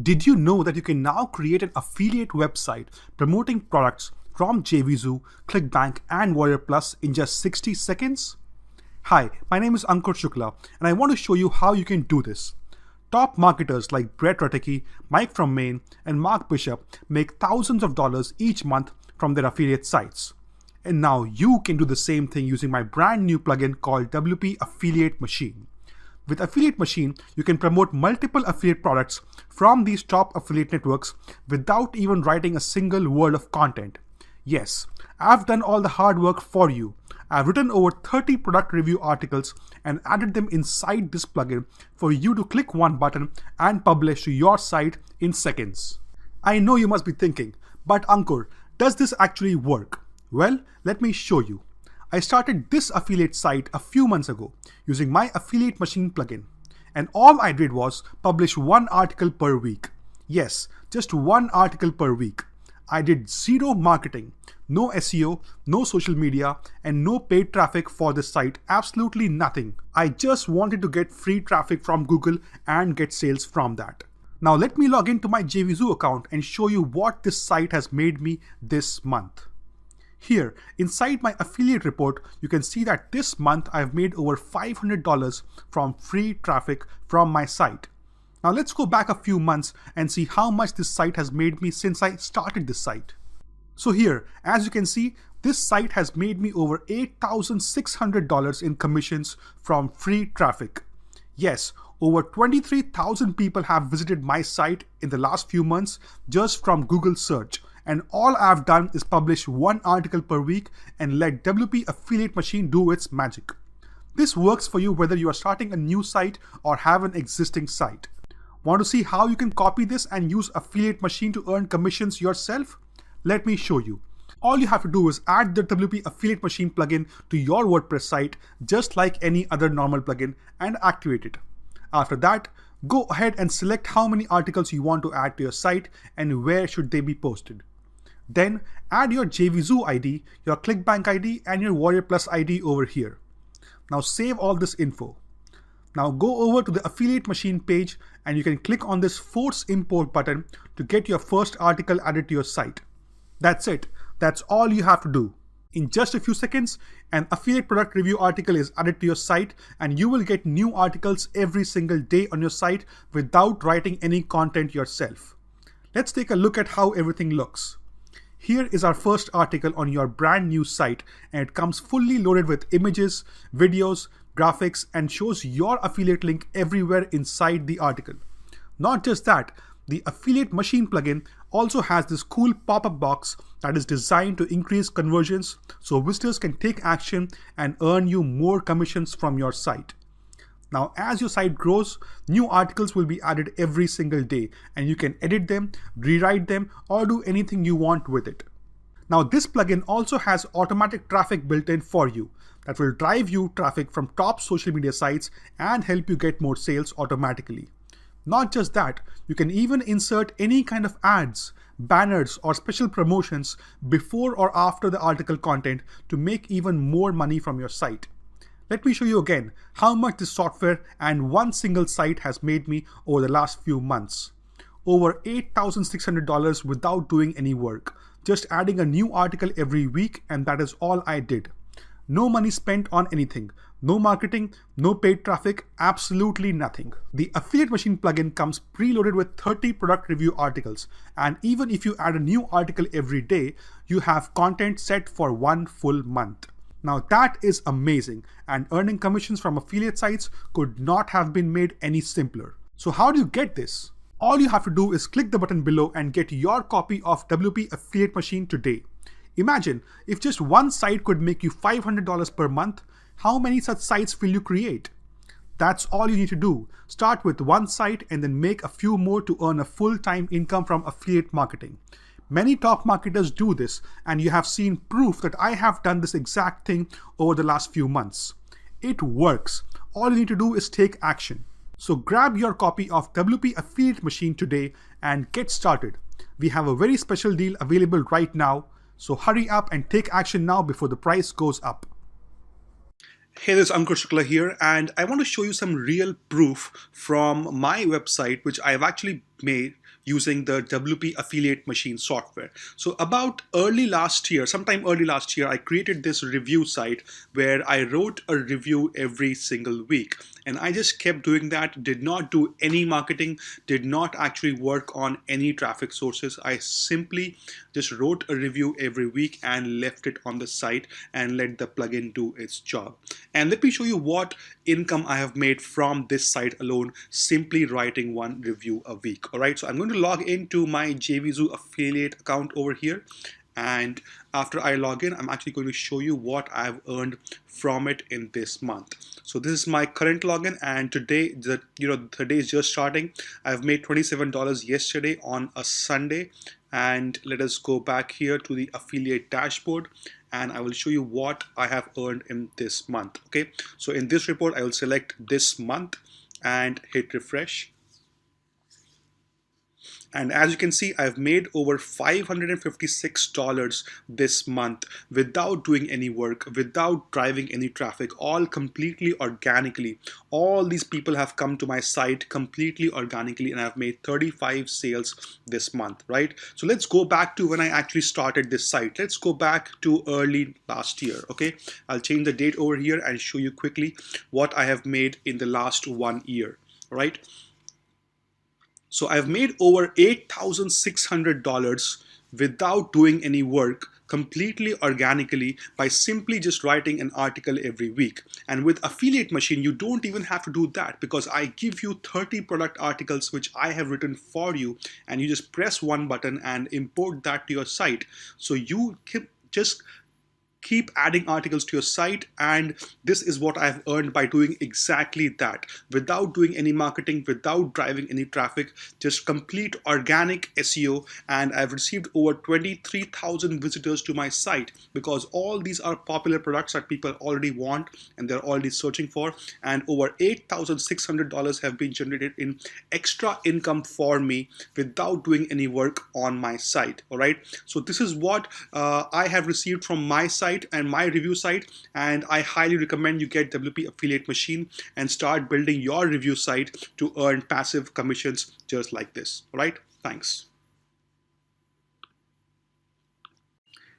Did you know that you can now create an affiliate website promoting products from Jvzoo, Clickbank, and WarriorPlus in just 60 seconds? Hi, my name is Ankur Shukla, and I want to show you how you can do this. Top marketers like Brett Rutecky, Mike from Maine, and Mark Bishop make thousands of dollars each month from their affiliate sites. And now you can do the same thing using my brand new plugin called WP Affiliate Machine. With Affiliate Machine, you can promote multiple affiliate products from these top affiliate networks without even writing a single word of content. Yes, I've done all the hard work for you. I've written over 30 product review articles and added them inside this plugin for you to click one button and publish to your site in seconds. I know you must be thinking, but Ankur, does this actually work? Well, let me show you. I started this affiliate site a few months ago using my Affiliate Machine plugin, and all I did was publish one article per week. Yes, just one article per week. I did zero marketing, no SEO, no social media, and no paid traffic for this site, absolutely nothing. I just wanted to get free traffic from Google and get sales from that. Now let me log into my Jvzoo account and show you what this site has made me this month. Here, inside my affiliate report, you can see that this month I've made over $500 from free traffic from my site. Now let's go back a few months and see how much this site has made me since I started this site. So here, as you can see, this site has made me over $8,600 in commissions from free traffic. Yes, over 23,000 people have visited my site in the last few months just from Google search. And all I've done is publish one article per week and let WP Affiliate Machine do its magic. This works for you whether you are starting a new site or have an existing site. Want to see how you can copy this and use Affiliate Machine to earn commissions yourself? Let me show you. All you have to do is add the WP Affiliate Machine plugin to your WordPress site just like any other normal plugin and activate it. After that, go ahead and select how many articles you want to add to your site and where should they be posted. Then add your Jvzoo ID, your Clickbank ID, and your WarriorPlus ID over here. Now save all this info. Now go over to the Affiliate Machine page and you can click on this Force Import button to get your first article added to your site. That's it. That's all you have to do. In just a few seconds, an affiliate product review article is added to your site and you will get new articles every single day on your site without writing any content yourself. Let's take a look at how everything looks. Here is our first article on your brand new site, and it comes fully loaded with images, videos, graphics, and shows your affiliate link everywhere inside the article. Not just that, the Affiliate Machine plugin also has this cool pop-up box that is designed to increase conversions so visitors can take action and earn you more commissions from your site. Now, as your site grows, new articles will be added every single day and you can edit them, rewrite them, or do anything you want with it. Now, this plugin also has automatic traffic built in for you that will drive you traffic from top social media sites and help you get more sales automatically. Not just that, you can even insert any kind of ads, banners, or special promotions before or after the article content to make even more money from your site. Let me show you again how much this software and one single site has made me over the last few months. Over $8,600 without doing any work, just adding a new article every week, and that is all I did. No money spent on anything, no marketing, no paid traffic, absolutely nothing. The Affiliate Machine plugin comes preloaded with 30 product review articles, and even if you add a new article every day, you have content set for one full month. Now that is amazing, and earning commissions from affiliate sites could not have been made any simpler. So how do you get this? All you have to do is click the button below and get your copy of WP Affiliate Machine today. Imagine if just one site could make you $500 per month, how many such sites will you create? That's all you need to do. Start with one site and then make a few more to earn a full-time income from affiliate marketing. Many top marketers do this, and you have seen proof that I have done this exact thing over the last few months. It works. All you need to do is take action. So grab your copy of WP Affiliate Machine today and get started. We have a very special deal available right now, so hurry up and take action now before the price goes up. Hey, this is Ankur Shukla here, and I want to show you some real proof from my website, which I've actually made using the WP affiliate machine software. So about sometime early last year, I created this review site where I wrote a review every single week. And I just kept doing that, did not do any marketing, did not actually work on any traffic sources. I simply just wrote a review every week and left it on the site and let the plugin do its job. And let me show you what income I have made from this site alone, simply writing one review a week. All right, so I'm going to log into my Jvzoo affiliate account over here. And after I log in, I'm actually going to show you what I've earned from it in this month. So this is my current login, and today, the day is just starting. I've made $27 yesterday on a Sunday. And let us go back here to the affiliate dashboard, and I will show you what I have earned in this month. Okay, so in this report, I will select this month and hit refresh. And as you can see, I've made over $556 this month without doing any work, without driving any traffic, all completely organically. All these people have come to my site completely organically, and I've made 35 sales this month, right? So let's go back to when I actually started this site. Let's go back to early last year, okay? I'll change the date over here and show you quickly what I have made in the last 1 year, right? So I've made over $8,600 without doing any work, completely organically, by simply just writing an article every week. And with Affiliate Machine, you don't even have to do that, because I give you 30 product articles which I have written for you, and you just press one button and import that to your site. So you just keep adding articles to your site, and this is what I've earned by doing exactly that, without doing any marketing, without driving any traffic, just complete organic SEO. And I've received over 23,000 visitors to my site, because all these are popular products that people already want and they're already searching for, and over $8,600 have been generated in extra income for me without doing any work on my site. All right, so this is what I have received from my site and my review site, and I highly recommend you get WP Affiliate Machine and start building your review site to earn passive commissions just like this. All right, thanks.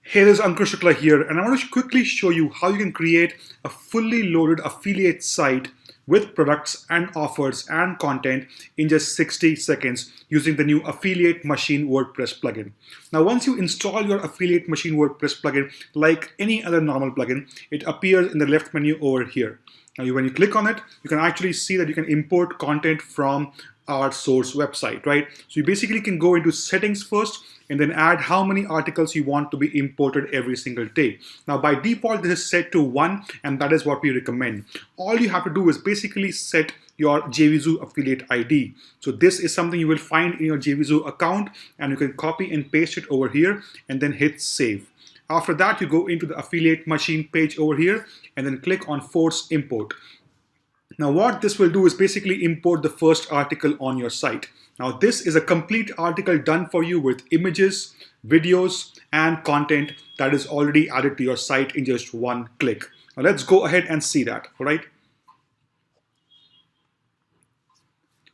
Hey, this is Ankur Shukla here, and I want to quickly show you how you can create a fully loaded affiliate site with products and offers and content in just 60 seconds using the new Affiliate Machine WordPress plugin. Now, once you install your Affiliate Machine WordPress plugin, like any other normal plugin, it appears in the left menu over here. Now, when you click on it, you can actually see that you can import content from our source website, right? So you basically can go into settings first and then add how many articles you want to be imported every single day. Now, by default, this is set to 1, and that is what we recommend. All you have to do is basically set your Jvzoo affiliate ID. So this is something you will find in your Jvzoo account, and you can copy and paste it over here and then hit save. After that, you go into the Affiliate Machine page over here and then click on Force Import. Now, what this will do is basically import the first article on your site. Now, this is a complete article done for you with images, videos, and content that is already added to your site in just one click. Now, let's go ahead and see that, all right?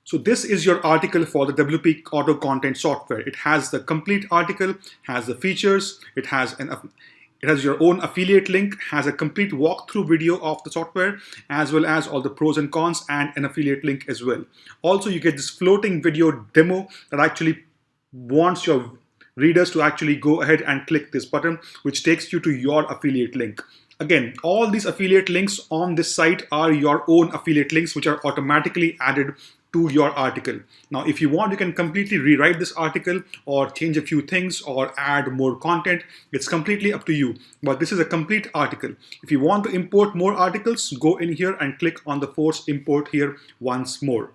So this is your article for the WP Auto Content software. It has the complete article, has the features, it has your own affiliate link, has a complete walkthrough video of the software, as well as all the pros and cons and an affiliate link as well. Also, you get this floating video demo that actually wants your readers to actually go ahead and click this button, which takes you to your affiliate link. Again, all these affiliate links on this site are your own affiliate links, which are automatically added to your article. Now, if you want, you can completely rewrite this article or change a few things or add more content. It's completely up to you, but this is a complete article. If you want to import more articles, go in here and click on the Force Import here once more.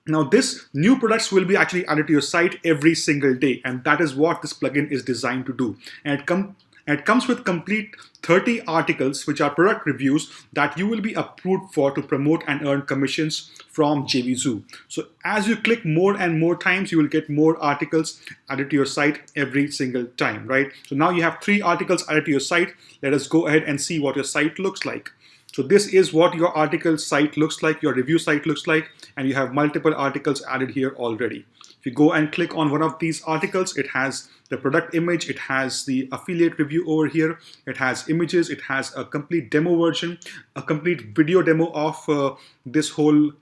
Now, this new products will be actually added to your site every single day, and that is what this plugin is designed to do. And it comes with complete 30 articles, which are product reviews that you will be approved for to promote and earn commissions from Jvzoo. So as you click more and more times, you will get more articles added to your site every single time, right? So now you have 3 articles added to your site. Let us go ahead and see what your site looks like. So this is what your article site looks like, your review site looks like, and you have multiple articles added here already. If you go and click on one of these articles, it has the product image, it has the affiliate review over here, it has images, it has a complete demo version, a complete video demo of this whole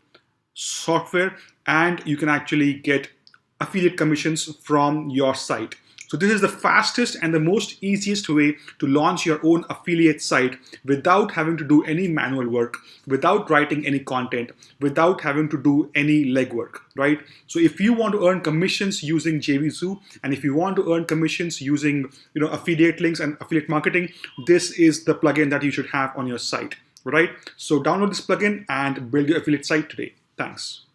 software, and you can actually get affiliate commissions from your site. So this is the fastest and the most easiest way to launch your own affiliate site without having to do any manual work, without writing any content, without having to do any legwork, right? So if you want to earn commissions using Jvzoo, and if you want to earn commissions using affiliate links and affiliate marketing, this is the plugin that you should have on your site, right? So download this plugin and build your affiliate site today. Thanks.